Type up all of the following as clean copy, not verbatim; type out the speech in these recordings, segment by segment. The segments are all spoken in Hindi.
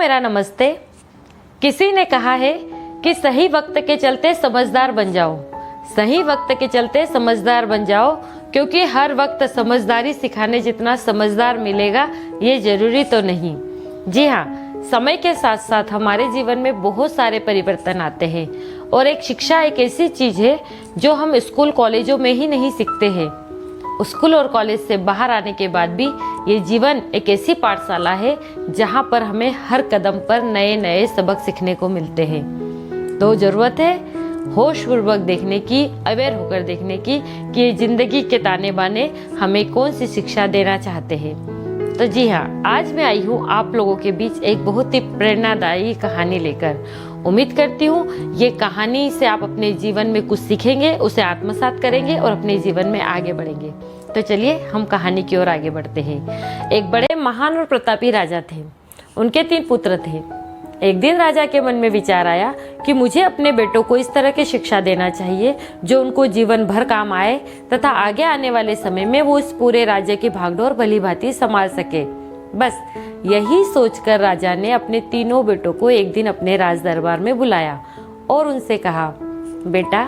मेरा नमस्ते। किसी ने कहा है कि सही वक्त के चलते समझदार बन जाओ, सही वक्त के चलते समझदार बन जाओ, क्योंकि हर वक्त समझदारी सिखाने जितना समझदार मिलेगा ये जरूरी तो नहीं। जी हाँ, समय के साथ साथ हमारे जीवन में बहुत सारे परिवर्तन आते हैं और एक शिक्षा एक ऐसी चीज है जो हम स्कूल कॉलेजों में ही नहीं सीखते हैं। स्कूल और कॉलेज से बाहर आने के बाद भी ये जीवन एक ऐसी पाठशाला है जहाँ पर हमें हर कदम पर नए नए सबक सीखने को मिलते हैं। तो जरूरत है होशपूर्वक देखने की, अवेयर होकर देखने की कि ये जिंदगी के ताने बाने हमें कौन सी शिक्षा देना चाहते हैं। तो जी हाँ, आज मैं आई हूँ आप लोगों के बीच एक बहुत ही प्रेरणादायी कहानी लेकर। उम्मीद करती हूँ ये कहानी से आप अपने जीवन में कुछ सीखेंगे, उसे आत्मसात करेंगे और अपने जीवन में आगे बढ़ेंगे। तो चलिए हम कहानी की ओर आगे बढ़ते हैं। एक बड़े महान और प्रतापी राजा थे। उनके 3 पुत्र थे। एक दिन राजा के मन में विचार आया कि मुझे अपने बेटों को इस तरह की शिक्षा देना चाहिए जो उनको जीवन भर काम आए तथा आगे आने वाले समय में वो इस पूरे राज्य की भागदौड़ भली भांति संभाल सके। बस यही सोचकर राजा ने अपने तीनों बेटों को एक दिन अपने राज दरबार में बुलाया और उनसे कहा, बेटा,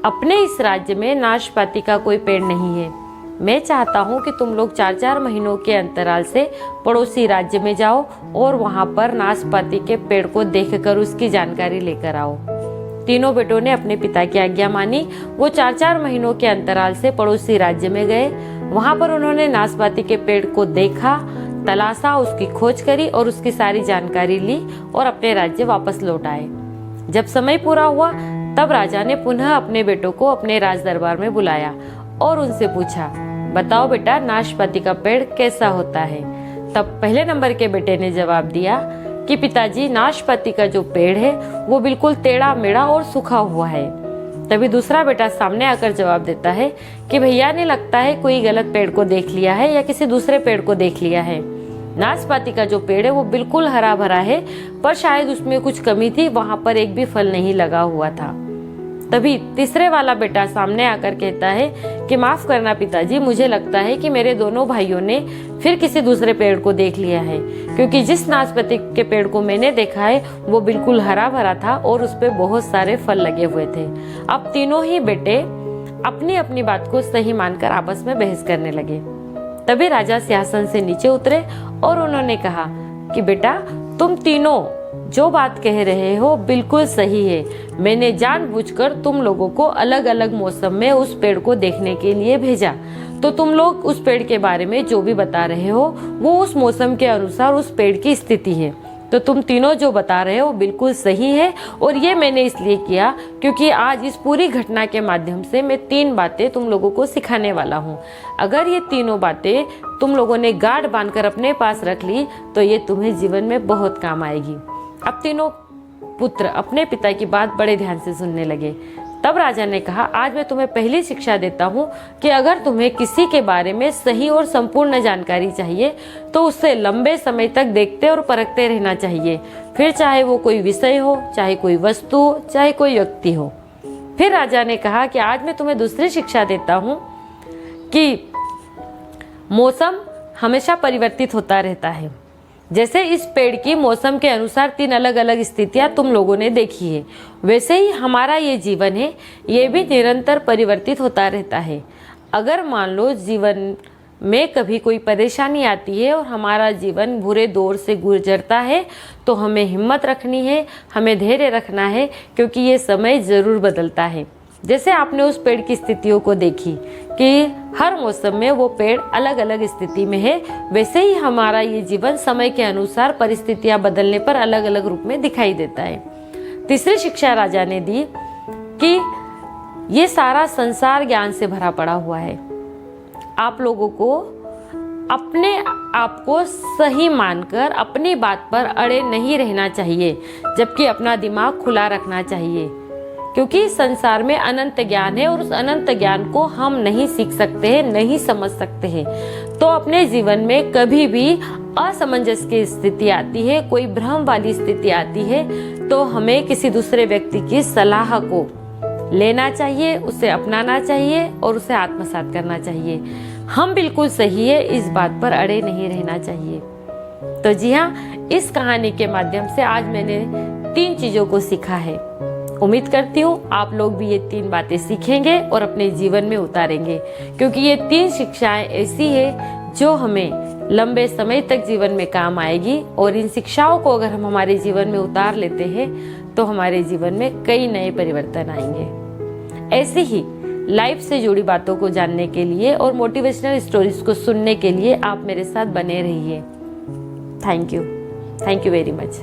अपने इस राज्य में नाशपाती का कोई पेड़ नहीं है। मैं चाहता हूँ कि तुम लोग 4-4 महीनों के अंतराल से पड़ोसी राज्य में जाओ और वहाँ पर नाशपाती के पेड़ को देखकर उसकी जानकारी लेकर आओ। तीनों बेटों ने अपने पिता की आज्ञा मानी। वो 4-4 महीनों के अंतराल से पड़ोसी राज्य में गए। वहाँ पर उन्होंने नाशपाती के पेड़ को देखा, तलाशा, उसकी खोज करी और उसकी सारी जानकारी ली और अपने राज्य वापस लौट आए। जब समय पूरा हुआ तब राजा ने पुनः अपने बेटों को अपने राज दरबार में बुलाया और उनसे पूछा, बताओ बेटा, नाशपाती का पेड़ कैसा होता है? तब पहले नंबर के बेटे ने जवाब दिया कि पिताजी, नाशपाती का जो पेड़ है वो बिल्कुल टेढ़ा मेढ़ा और सूखा हुआ है। तभी दूसरा बेटा सामने आकर जवाब देता है कि भैया, ने लगता है कोई गलत पेड़ को देख लिया है या किसी दूसरे पेड़ को देख लिया है। नाशपाती का जो पेड़ है वो बिल्कुल हरा भरा है, पर शायद उसमें कुछ कमी थी, वहां पर एक भी फल नहीं लगा हुआ था। तभी तीसरे वाला बेटा सामने आकर कहता है कि माफ करना पिताजी, मुझे लगता है कि मेरे दोनों भाइयों ने फिर किसी दूसरे पेड़ को देख लिया है, क्योंकि जिस नाशपाती के पेड़ को मैंने देखा है वो बिल्कुल हरा भरा था और उस पे बहुत सारे फल लगे हुए थे। अब तीनों ही बेटे अपनी अपनी बात को सही मानकर आपस में बहस करने लगे। तभी राजा सिंहासन से नीचे उतरे और उन्होंने कहा कि बेटा, तुम तीनों जो बात कह रहे हो बिल्कुल सही है। मैंने जानबूझकर तुम लोगों को अलग अलग मौसम में उस पेड़ को देखने के लिए भेजा, तो तुम लोग उस पेड़ के बारे में जो भी बता रहे हो वो उस मौसम के अनुसार उस पेड़ की स्थिति है। तो तुम तीनों जो बता रहे हो बिल्कुल सही है और ये मैंने इसलिए किया क्योंकि आज इस पूरी घटना के माध्यम से मैं 3 बातें तुम लोगों को सिखाने वाला हूँ। अगर ये तीनों बातें तुम लोगों ने गांठ बांधकर अपने पास रख ली तो ये तुम्हें जीवन में बहुत काम आएगी। अब तीनों पुत्र अपने पिता की बात बड़े ध्यान से सुनने लगे। तब राजा ने कहा, आज मैं तुम्हें पहली शिक्षा देता हूँ कि अगर तुम्हें किसी के बारे में सही और संपूर्ण जानकारी चाहिए तो उससे लंबे समय तक देखते और परखते रहना चाहिए, फिर चाहे वो कोई विषय हो, चाहे कोई वस्तु, चाहे कोई व्यक्ति हो। फिर राजा ने कहा कि आज मैं तुम्हें दूसरी शिक्षा देता हूँ कि मौसम हमेशा परिवर्तित होता रहता है। जैसे इस पेड़ की मौसम के अनुसार 3 अलग अलग स्थितियां तुम लोगों ने देखी है, वैसे ही हमारा ये जीवन है, ये भी निरंतर परिवर्तित होता रहता है। अगर मान लो जीवन में कभी कोई परेशानी आती है और हमारा जीवन बुरे दौर से गुजरता है तो हमें हिम्मत रखनी है, हमें धैर्य रखना है, क्योंकि ये समय जरूर बदलता है। जैसे आपने उस पेड़ की स्थितियों को देखी कि हर मौसम में वो पेड़ अलग अलग स्थिति में है, वैसे ही हमारा ये जीवन समय के अनुसार परिस्थितियां बदलने पर अलग अलग रूप में दिखाई देता है। तीसरी शिक्षा राजा ने दी कि ये सारा संसार ज्ञान से भरा पड़ा हुआ है। आप लोगों को अपने आप को सही मानकर अपनी बात पर अड़े नहीं रहना चाहिए, जबकि अपना दिमाग खुला रखना चाहिए, क्योंकि संसार में अनंत ज्ञान है और उस अनंत ज्ञान को हम नहीं सीख सकते हैं, नहीं समझ सकते हैं। तो अपने जीवन में कभी भी असमंजस की स्थिति आती है, कोई भ्रम वाली स्थिति आती है, तो हमें किसी दूसरे व्यक्ति की सलाह को लेना चाहिए, उसे अपनाना चाहिए और उसे आत्मसात करना चाहिए। हम बिल्कुल सही है, इस बात पर अड़े नहीं रहना चाहिए। तो जी हाँ, इस कहानी के माध्यम से आज मैंने 3 चीजों को सीखा है। उम्मीद करती हूँ आप लोग भी ये 3 बातें सीखेंगे और अपने जीवन में उतारेंगे, क्योंकि ये 3 शिक्षाएं ऐसी है जो हमें लंबे समय तक जीवन में काम आएगी। और इन शिक्षाओं को अगर हम हमारे जीवन में उतार लेते हैं तो हमारे जीवन में कई नए परिवर्तन आएंगे। ऐसे ही लाइफ से जुड़ी बातों को जानने के लिए और मोटिवेशनल स्टोरीज को सुनने के लिए आप मेरे साथ बने रहिए। Thank you very much.